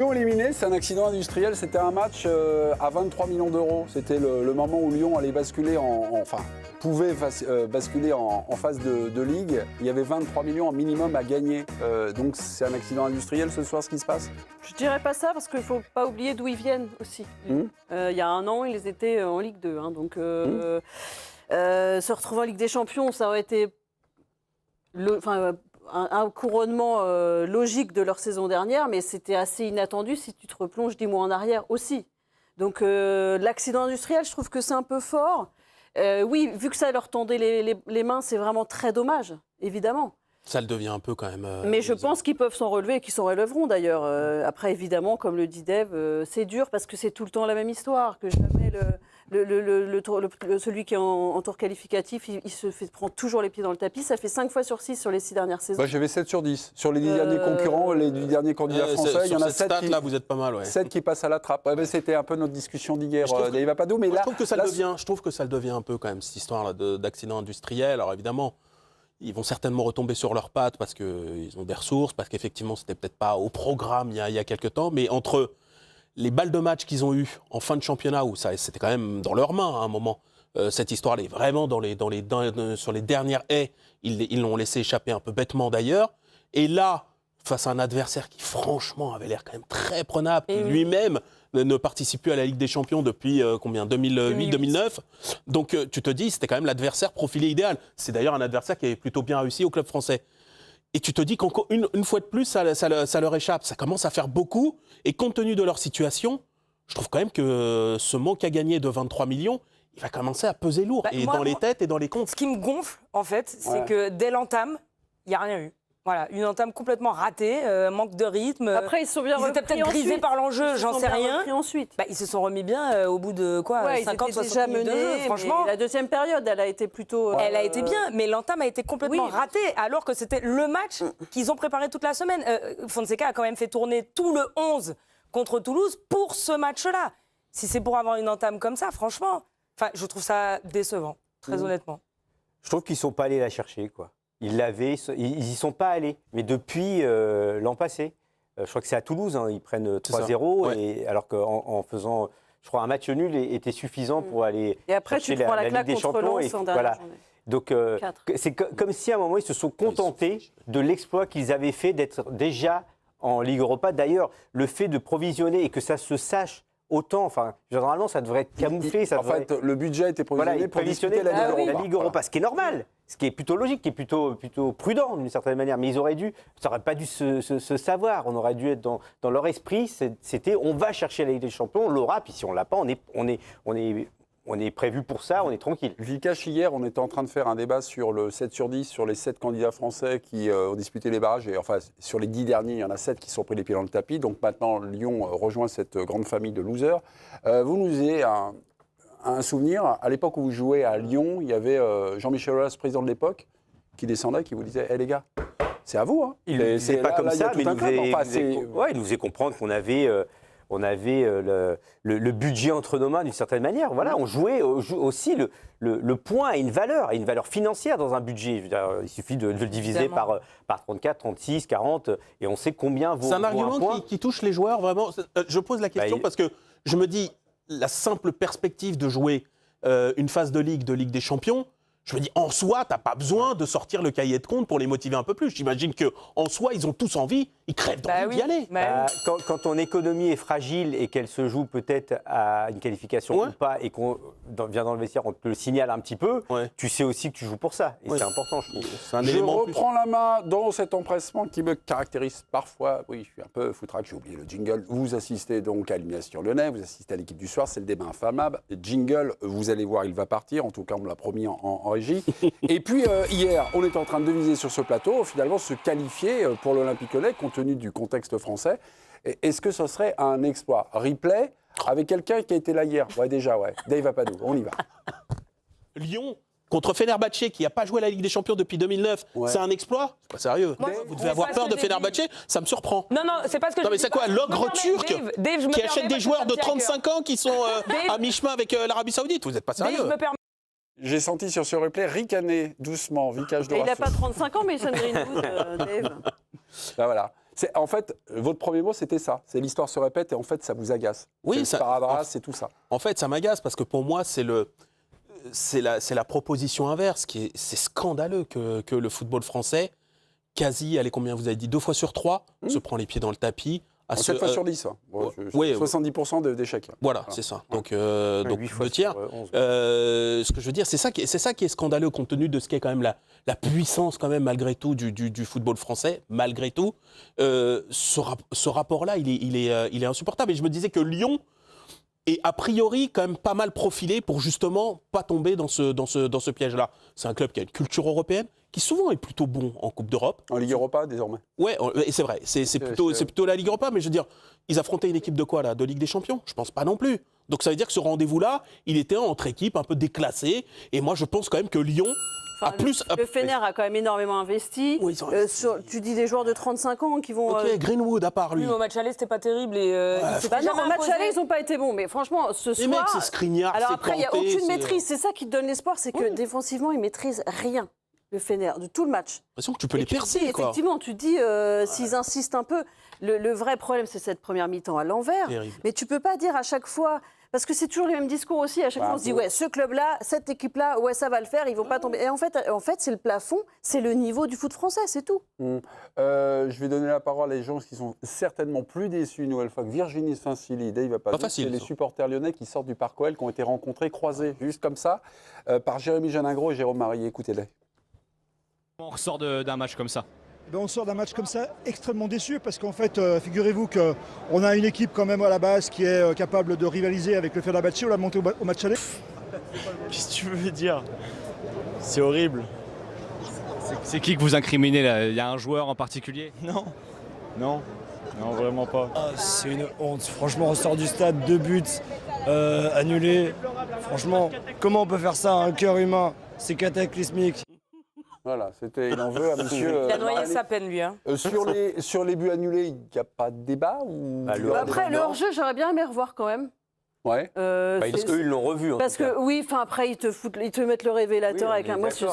Lyon éliminé, c'est un accident industriel. C'était un match à 23 millions d'euros. C'était le moment où Lyon allait basculer pouvait basculer en phase de ligue. Il y avait 23 millions en minimum à gagner. Donc c'est un accident industriel ce soir, ce qui se passe? Je dirais pas ça parce qu'il ne faut pas oublier d'où ils viennent aussi. Il y a un an, ils étaient en Ligue 2. Donc se retrouver en Ligue des Champions, ça aurait été un couronnement logique de leur saison dernière, mais c'était assez inattendu si tu te replonges 10 mois en arrière aussi. Donc l'accident industriel, je trouve que c'est un peu fort. Oui, vu que ça leur tendait les mains, c'est vraiment très dommage, évidemment. Ça le devient un peu quand même. Mais je pense qu'ils peuvent s'en relever et qu'ils s'en relèveront d'ailleurs. Après, évidemment, comme le dit Dave, c'est dur parce que c'est tout le temps la même histoire, que jamais celui qui est en tour qualificatif, il prend toujours les pieds dans le tapis. Ça fait 5 fois sur 6 sur les 6 dernières saisons. J'avais 7 sur 10. Sur les 10 derniers concurrents, les 10 derniers candidats français, il y en a 7 là, vous êtes pas mal, 7 qui passent à la trappe. C'était un peu notre discussion d'hier, Dave Apadou. Mais je trouve que ça le devient un peu quand même, cette histoire d'accident industriel. Alors évidemment, ils vont certainement retomber sur leurs pattes parce qu'ils ont des ressources, parce qu'effectivement, c'était peut-être pas au programme il y a quelques temps. Mais entre les balles de match qu'ils ont eues en fin de championnat, où c'était quand même dans leurs mains à un moment, cette histoire, elle est vraiment sur les dernières haies, ils l'ont laissé échapper un peu bêtement d'ailleurs. Et là, face à un adversaire qui franchement avait l'air quand même très prenable, qui lui-même ne participe plus à la Ligue des Champions depuis 2008-2009. Donc tu te dis, c'était quand même l'adversaire profilé idéal. C'est d'ailleurs un adversaire qui est plutôt bien réussi au club français. Et tu te dis qu'encore une fois de plus, ça leur échappe. Ça commence à faire beaucoup. Et compte tenu de leur situation, je trouve quand même que ce manque à gagner de 23 millions, il va commencer à peser lourd. Dans les têtes et dans les comptes. Ce qui me gonfle, en fait, c'est que dès l'entame, il n'y a rien eu. Voilà, une entame complètement ratée, manque de rythme. Après, ils se sont bien repris. Ils étaient peut-être grisés par l'enjeu, j'en sais rien. Ensuite. Ils se sont remis bien au bout de 50, 60 minutes de jeu, franchement. La deuxième période, elle a été plutôt... Elle a été bien, mais l'entame a été complètement ratée, alors que c'était le match qu'ils ont préparé toute la semaine. Fonseca a quand même fait tourner tout le 11 contre Toulouse pour ce match-là. Si c'est pour avoir une entame comme ça, franchement, je trouve ça décevant, très honnêtement. Je trouve qu'ils ne sont pas allés la chercher, quoi. Ils y sont pas allés. Mais depuis l'an passé, je crois que c'est à Toulouse, ils prennent 3-0, et alors qu'en faisant, je crois, un match nul était suffisant pour aller chercher la Ligue des Champions. Voilà. Donc c'est comme si à un moment ils se sont contentés de l'exploit qu'ils avaient fait d'être déjà en Ligue Europa. D'ailleurs, le fait de provisionner et que ça se sache autant, généralement, ça devrait être camouflé. Le budget a été provisionné pour discuter la Ligue Europa, ce qui est normal, ce qui est plutôt logique, qui est plutôt prudent d'une certaine manière. Mais ça n'aurait pas dû se savoir. On aurait dû être dans leur esprit. C'était, on va chercher la Ligue des Champions, on l'aura. Puis si on l'a pas, on est prévu pour ça, on est tranquille. Vikash, hier, on était en train de faire un débat sur le 7 sur 10, sur les 7 candidats français qui ont disputé les barrages. Et sur les 10 derniers, il y en a 7 qui sont pris les pieds dans le tapis. Donc maintenant, Lyon rejoint cette grande famille de losers. Vous nous avez un souvenir, à l'époque où vous jouez à Lyon, il y avait Jean-Michel Aulas, président de l'époque, qui descendait, qui vous disait « les gars, c'est à vous. » Il ne disait pas comme ça, mais il nous faisait comprendre qu'on avait... le budget entre nos mains d'une certaine manière. Voilà, on jouait aussi le point a une valeur financière dans un budget. Je veux dire, il suffit de le diviser par 34, 36, 40 et on sait combien vaut un point. C'est un argument qui touche les joueurs vraiment. Je pose la question parce que je me dis, la simple perspective de jouer une phase de Ligue des Champions, je me dis, en soi, tu n'as pas besoin de sortir le cahier de compte pour les motiver un peu plus. J'imagine qu'en soi, ils ont tous envie, ils crèvent d'envie d'y aller. Quand ton économie est fragile et qu'elle se joue peut-être à une qualification ou pas, et qu'on vient dans le vestiaire, on te le signale un petit peu, tu sais aussi que tu joues pour ça. Et c'est important, je trouve. Je reprends la main dans cet empressement qui me caractérise parfois. Oui, je suis un peu foutraque, j'ai oublié le jingle. Vous assistez donc à l'Élimination Lyonnais, vous assistez à l'équipe du soir, c'est le débat inflammable. Jingle, vous allez voir, il va partir. En tout cas, on me l'a promis en régie. Et puis hier, on était en train de deviser sur ce plateau, finalement se qualifier pour l'Olympique Lyonnais compte tenu du contexte français. Est-ce que ce serait un exploit? Replay avec quelqu'un qui a été là hier. Déjà. Dave Apadou, on y va. Lyon contre Fenerbahçe qui n'a pas joué à la Ligue des Champions depuis 2009, c'est un exploit? C'est pas sérieux. Vous devez avoir peur de Fenerbahçe, ça me surprend. Non, c'est pas ce que je dis. Mais c'est quoi, l'ogre turc qui achète des joueurs de 35 ans qui sont à mi-chemin avec l'Arabie Saoudite? Vous n'êtes pas sérieux. J'ai senti sur ce replay ricaner doucement, Vikash de Il n'a pas 35 ans, mais il sonnerait une goutte, Dave. Voilà. En fait, votre premier mot, c'était ça. C'est l'histoire se répète et en fait, ça vous agace. Oui, c'est le sparadrap, c'est tout ça. En fait, ça m'agace parce que pour moi, c'est la proposition inverse. C'est scandaleux que le football français, quasi, allez, combien vous avez dit, 2 fois sur 3, se prend les pieds dans le tapis. 7 fois sur 10. Oui, 70% d'échecs. Voilà, c'est ça. Donc 2 tiers. Ce que je veux dire, c'est ça qui est scandaleux compte tenu de ce qu'est quand même la puissance quand même malgré tout du football français, malgré tout. Ce rapport-là, il est insupportable. Et je me disais que Lyon est a priori quand même pas mal profilé pour justement pas tomber dans ce piège-là. C'est un club qui a une culture européenne, qui souvent est plutôt bon en Coupe d'Europe. En Ligue Europa, désormais. Ouais, et c'est vrai. C'est plutôt la Ligue Europa, mais je veux dire, ils affrontaient une équipe de quoi, là? De Ligue des Champions? Je pense pas non plus. Donc ça veut dire que ce rendez-vous-là, il était entre équipes un peu déclassées. Et moi, je pense quand même que Lyon a plus... Le Fener a quand même énormément investi. Oui, tu dis des joueurs de 35 ans qui vont... Ok, Greenwood, à part lui. Au match aller, c'était pas terrible. Et, au match aller, ils n'ont pas été bons. Mais franchement, ce Les soir... mecs, c'est Skriniar, Alors c'est après, il n'y a Kanté, aucune maîtrise. C'est ça qui te donne l'espoir, c'est que défensivement, ils maîtrisent rien. Le Fener, de tout le match. J'ai l'impression que tu peux les percer, quoi. Effectivement, tu dis, s'ils insistent un peu, le vrai problème, c'est cette première mi-temps à l'envers. Terrible. Mais tu peux pas dire à chaque fois, parce que c'est toujours les mêmes discours aussi, à chaque fois on se dit, ouais, ce club-là, cette équipe-là, ouais, ça va le faire, ils vont pas tomber. Et en fait c'est le plafond, c'est le niveau du foot français, c'est tout. Je vais donner la parole à des gens qui sont certainement plus déçus une nouvelle fois que Virginie Saint-Silly, Dave Pas facile, c'est les ça. supporters lyonnais qui sortent du Parc OL, qui ont été rencontrés, croisés, juste comme ça, par Jérémy Janingro et Jérôme Marie. Écoutez-les. On ressort d'un match comme ça. On sort d'un match comme ça extrêmement déçu parce qu'en fait, figurez-vous qu'on a une équipe quand même à la base qui est capable de rivaliser avec le Fenerbahçe. On l'a monté au match aller. Qu'est-ce que tu veux dire? C'est horrible. C'est qui que vous incriminez là? Il y a un joueur en particulier? Non, vraiment pas. C'est une honte. Franchement, on sort du stade, 2 buts annulés. Franchement, comment on peut faire ça à un cœur humain? C'est cataclysmique. Voilà, il en veut à monsieur. Il a noyé sa peine, lui. Hein. Sur les buts annulés, il n'y a pas de débat ou... Après, le hors-jeu, j'aurais bien aimé revoir quand même. Ouais. Parce qu'eux, ils l'ont revu. Parce que oui, après ils te mettent le révélateur avec un mot. C'est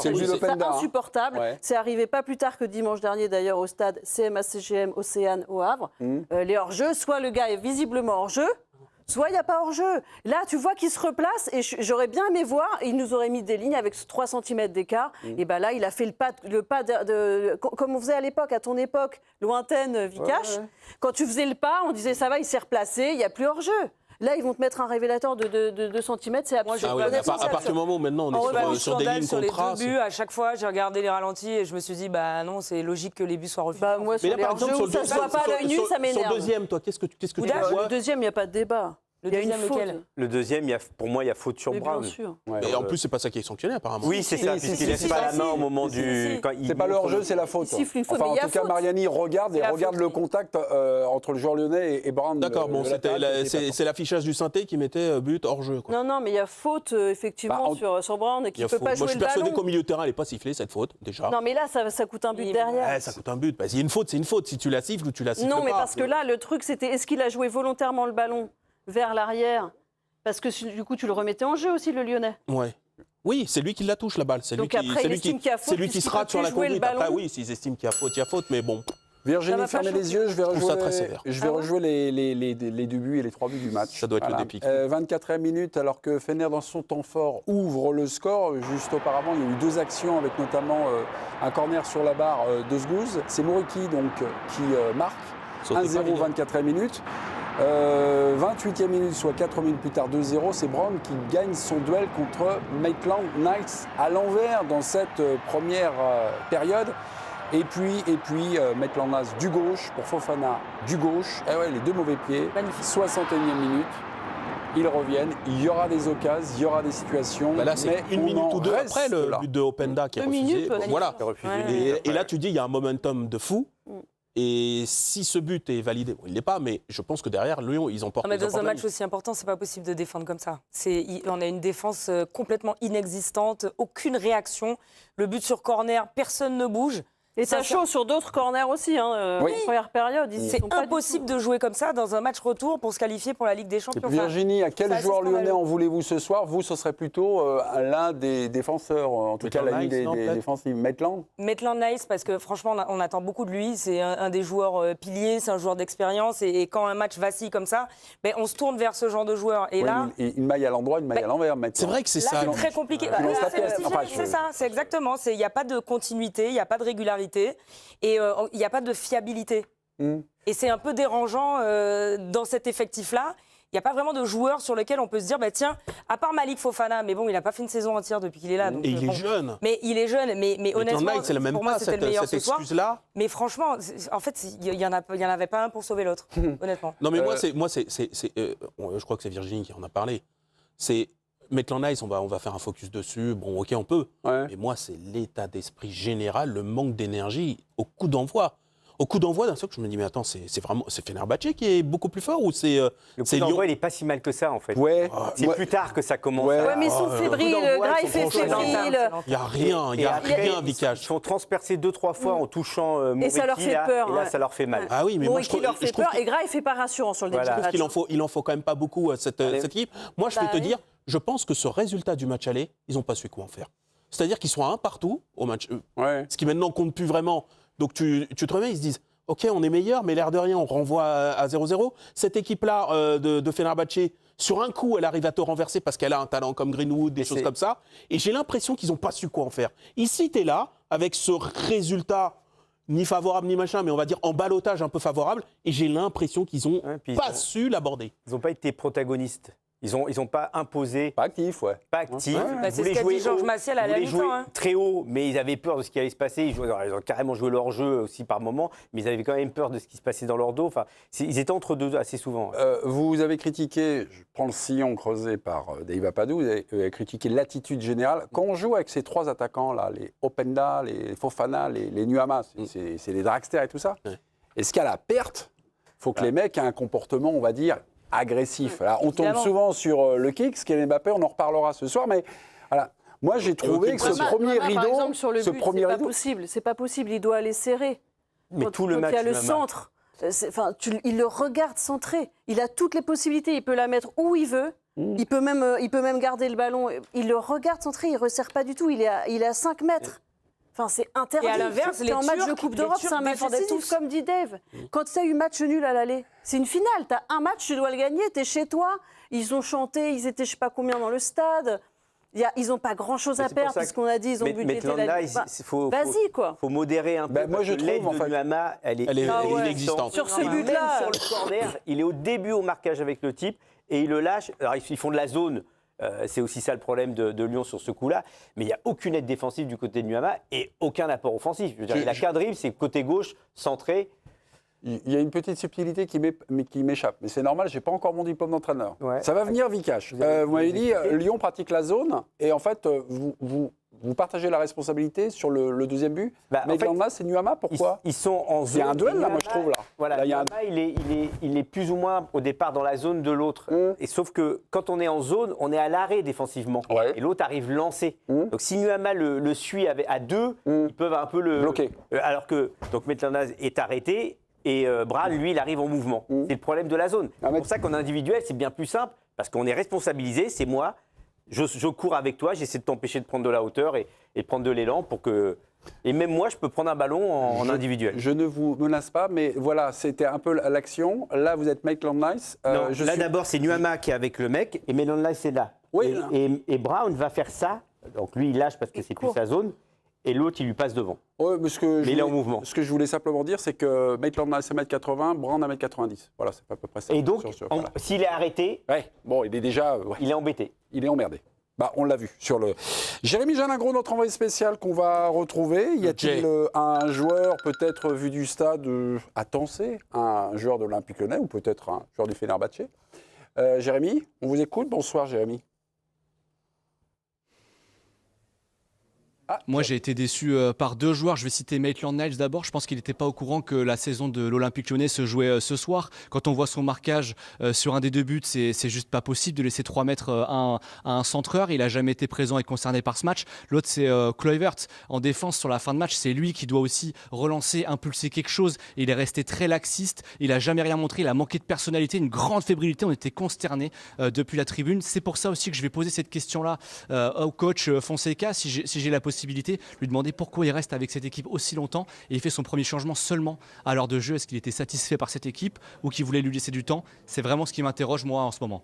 insupportable. Ouais. C'est arrivé pas plus tard que dimanche dernier d'ailleurs au stade CMA-CGM Océane au Havre. Les hors-jeux, soit le gars est visiblement hors-jeu, soit il n'y a pas hors-jeu. Là, tu vois qu'il se replace et j'aurais bien aimé voir. Il nous aurait mis des lignes avec 3 cm d'écart. Et ben là, il a fait le pas comme on faisait à l'époque, à ton époque lointaine, Vikash. Quand tu faisais le pas, on disait ça va, il s'est replacé, il n'y a plus hors-jeu. Là, ils vont te mettre un révélateur de 2 cm, c'est absurde. À partir du moment où maintenant on est sur des lignes sur les contrats. 2 buts, à chaque fois, j'ai regardé les ralentis et je me suis dit, bah non, c'est logique que les buts soient refusés. Bah, moi, sur les hors-jeux où ça ne se voit pas à l'œil nu, ça m'énerve. Sur le deuxième, toi, qu'est-ce que tu vois? Le deuxième, il n'y a pas de débat. Le Il y a une deuxième, faute. lequel? Le deuxième, pour moi, il y a faute sur Mais Brown. bien sûr. Et en plus, c'est pas ça qui est sanctionné, apparemment. Oui, c'est ça, puisqu'il laisse pas la main au moment du... C'est pas le hors-jeu, c'est la faute. Il siffle une faute, Enfin, mais il y en a tout cas, faute. Mariani regarde le contact entre le joueur lyonnais et Brown. D'accord, bon, c'est l'affichage du synthé qui mettait but hors jeu. Quoi. Non, mais il y a faute, effectivement, sur Brown, et qui ne peut pas jouer Moi, je suis le ballon. persuadé qu'au milieu de terrain, elle n'est pas sifflée, cette faute, déjà. Non, mais là, ça coûte un but derrière. Ouais, ça coûte un but. Bah, il y a une faute, c'est une faute. Si tu la siffles ou tu la siffles pas. Non, mais parce que là, le truc, c'était est-ce qu'il a joué volontairement le ballon vers l'arrière? Parce que du coup, tu le remettais en jeu aussi, le Lyonnais. Ouais. Oui, c'est lui qui la touche, la balle. C'est lui Donc après, il estime qu'il y a faute, qui se rate sur la conduite. Après, oui, s'ils estiment qu'il y a faute, il y a faute, mais bon. Virginie, fermez les yeux, je vais rejouer les 2 buts et les 3 buts du match. Ça doit être le dépic. 24e minute, alors que Fener, dans son temps fort, ouvre le score. Juste auparavant, il y a eu 2 actions, avec notamment un corner sur la barre de Zgouz. C'est Moroki donc, qui marque. 1-0, 24e minute. 28e minute, soit 4 minutes plus tard, 2-0, c'est Brown qui gagne son duel contre Maitland Niles à l'envers dans cette première période. Et puis Maitland Niles du gauche pour Fofana du gauche. Et ouais, les 2 mauvais pieds. Magnifique. 61e minute. Ils reviennent, il y aura des occasions, il y aura des situations. Bah là, c'est mais 1 minute ou 2 après le là. but de Openda qui est 2 refusé. minutes, Bon, voilà. Et là, tu dis, il y a un momentum de fou. Et si ce but est validé, bon, il ne l'est pas, mais je pense que derrière, Lyon, ils emportent. Mais dans un match aussi important, c'est pas possible de défendre comme ça. On a une défense complètement inexistante, aucune réaction. Le but sur corner, personne ne bouge. Et ça chaud sur d'autres corners aussi. Première période. C'est impossible de jouer comme ça dans un match retour pour se qualifier pour la Ligue des Champions. Virginie, à quel joueur lyonnais en voulez-vous ce soir? Vous, ce serait plutôt l'un des défenseurs, en tout cas la ligne des défensives. Maitland Nice, parce que franchement, on attend beaucoup de lui. C'est un des joueurs piliers, c'est un joueur d'expérience. Et quand un match vacille comme ça, on se tourne vers ce genre de joueur. Et là, une maille à l'endroit, une maille à l'envers. C'est vrai que c'est ça. C'est très compliqué. C'est ça, c'est exactement. Il n'y a pas de continuité, il n'y a pas de régularité et il n'y a pas de fiabilité. Et c'est un peu dérangeant dans cet effectif-là. Il n'y a pas vraiment de joueur sur lequel on peut se dire, tiens, à part Malik Fofana, mais bon, il n'a pas fait une saison entière depuis qu'il est là. Donc, et il est jeune. Mais il est jeune, mais honnêtement, pour moi, c'était le meilleur ce soir. Mais franchement, en fait, il n'y en avait pas un pour sauver l'autre, honnêtement. Non, mais je crois que c'est Virginie qui en a parlé. C'est Maitland Nice, on va faire un focus dessus. Bon, ok, on peut. Ouais. Mais moi, c'est l'état d'esprit général, le manque d'énergie au coup d'envoi. Au coup d'envoi, d'un seul coup, je me dis, mais attends, c'est Fenerbahçe qui est beaucoup plus fort ou c'est le coup d'envoi, il n'est pas si mal que ça, en fait. Ouais. C'est plus tard que ça commence. Ouais, mais ils sont fébriles, Graif est fébrile. Il n'y a rien, Vicage. Ils sont transpercés 2-3 fois en touchant Moretti. Et ça leur fait peur. Et là, ça leur fait mal. Ah oui, mais moi, je trouve leur fait peur et Graif n'est pas rassurant sur le début. Je trouve qu'il en faut quand même pas beaucoup à cette équipe. Moi, je peux te dire, je pense que ce résultat du match aller, ils n'ont pas su quoi en faire. C'est-à-dire qu'ils sont à 1 partout au match, ce qui maintenant compte plus vraiment. Donc tu te remets, ils se disent, OK, on est meilleur, mais l'air de rien, on renvoie à 0-0. Cette équipe-là de Fenerbahçe, sur un coup, elle arrive à te renverser parce qu'elle a un talent comme Greenwood, des choses comme ça. Et j'ai l'impression qu'ils n'ont pas su quoi en faire. Ici, tu es là, avec ce résultat ni favorable ni machin, mais on va dire en ballottage un peu favorable. Et j'ai l'impression qu'ils n'ont pas su l'aborder. Ils n'ont pas été protagonistes. Ils ont pas imposé. Pas actif, Pas actif. C'est ce qu'a dit Georges Massiel à la mi-temps. Très haut, mais ils avaient peur de ce qui allait se passer. Ils ont carrément joué leur jeu aussi par moment, mais ils avaient quand même peur de ce qui se passait dans leur dos. Enfin, ils étaient entre deux assez souvent. Vous avez critiqué, je prends le sillon creusé par Dave Apadou, vous avez critiqué l'attitude générale. Quand on joue avec ces 3 attaquants-là, les Openda, les Fofana, les Nuama, c'est les dragsters et tout ça, est-ce qu'à la perte, il faut que les mecs aient un comportement, on va dire, agressif. Alors, on tombe souvent sur le kick, Kylian Mbappé, on en reparlera ce soir, mais voilà. Moi, j'ai trouvé que ce premier rideau, par exemple, sur le but, c'est pas possible. Il doit aller serrer. Mais tout le match, il y a le centre. Il le regarde centrer. Il a toutes les possibilités. Il peut la mettre où il veut. Il peut même garder le ballon. Il le regarde centrer. Il resserre pas du tout. Il est à 5 mètres. Enfin, c'est interdit. Et à l'inverse, en match de Coupe d'Europe, c'est un match décisif, comme dit Dave. Quand tu as eu match nul à l'aller, c'est une finale. Tu as un match, tu dois le gagner, tu es chez toi. Ils ont chanté, ils étaient je ne sais pas combien dans le stade. Ils n'ont pas grand-chose à perdre, puisqu'on a dit, ils ont budgété la Ligue. Vas-y, quoi. Il faut modérer un peu. Moi, je trouve, en fait, Nuama, elle est inexistante. Sur ce but-là. Sur le corner, il est au début au marquage avec le type, et il le lâche. Alors, ils font de la zone. C'est aussi ça le problème de Lyon sur ce coup-là. Mais il n'y a aucune aide défensive du côté de Nuama et aucun apport offensif. Je veux dire, il a qu'un dribble, c'est côté gauche, centré. Il y a une petite subtilité qui m'échappe. Mais c'est normal, je n'ai pas encore mon diplôme d'entraîneur. Ouais. Ça va venir, Vikash. Vous m'avez dit, Lyon pratique la zone. Et en fait, vous partagez la responsabilité sur le deuxième but. Mais là, c'est Nuama, pourquoi ils sont en zone. Il y a un duel, là, moi, je trouve. Là. Voilà, Nuama, il est plus ou moins au départ dans la zone de l'autre. Et sauf que quand on est en zone, on est à l'arrêt défensivement. Ouais. Et l'autre arrive lancé. Donc si Nuama le suit à 2, ils peuvent un peu le bloquer. Alors que Maitland Nice est arrêté. Et Bran, lui, il arrive en mouvement. C'est le problème de la zone. C'est pour ça qu'en individuel, c'est bien plus simple, parce qu'on est responsabilisé, c'est moi, je cours avec toi, j'essaie de t'empêcher de prendre de la hauteur et de prendre de l'élan pour que... Et même moi, je peux prendre un ballon en individuel. Je ne vous menace pas, mais voilà, c'était un peu l'action. Là, vous êtes Maitland Nice. D'abord, c'est Nuama qui est avec le mec, et Maitland Nice, c'est là. Oui, et Brown va faire ça, donc lui, il lâche parce que c'est plus sa zone. Et l'autre, il lui passe devant. Ouais, mais il est en mouvement. Ce que je voulais simplement dire, c'est que Maitland Nice 1m80, Brown 1m90. Voilà, c'est à peu près ça. Et donc, s'il est arrêté, il est déjà... il est embêté. Il est emmerdé. On l'a vu sur le... Jérémy Jalingro, notre envoyé spécial qu'on va retrouver. Y a-t-il un joueur peut-être vu du stade à Tansé, un joueur de l'Olympique Lyonnais ou peut-être un joueur du Fenerbahçe? Jérémy, on vous écoute. Bonsoir, Jérémy. Moi, j'ai été déçu par 2 joueurs. Je vais citer Maitland-Niles d'abord. Je pense qu'il n'était pas au courant que la saison de l'Olympique Lyonnais se jouait ce soir. Quand on voit son marquage sur un des 2 buts, c'est juste pas possible de laisser 3 mètres à un centreur. Il n'a jamais été présent et concerné par ce match. L'autre, c'est Kluivert en défense sur la fin de match. C'est lui qui doit aussi relancer, impulser quelque chose. Et il est resté très laxiste. Il n'a jamais rien montré. Il a manqué de personnalité, une grande fébrilité. On était consternés depuis la tribune. C'est pour ça aussi que je vais poser cette question-là au coach Fonseca, si j'ai la possibilité, lui demander pourquoi il reste avec cette équipe aussi longtemps et il fait son premier changement seulement à l'heure de jeu. Est-ce qu'il était satisfait par cette équipe ou qu'il voulait lui laisser du temps? C'est vraiment ce qui m'interroge moi en ce moment.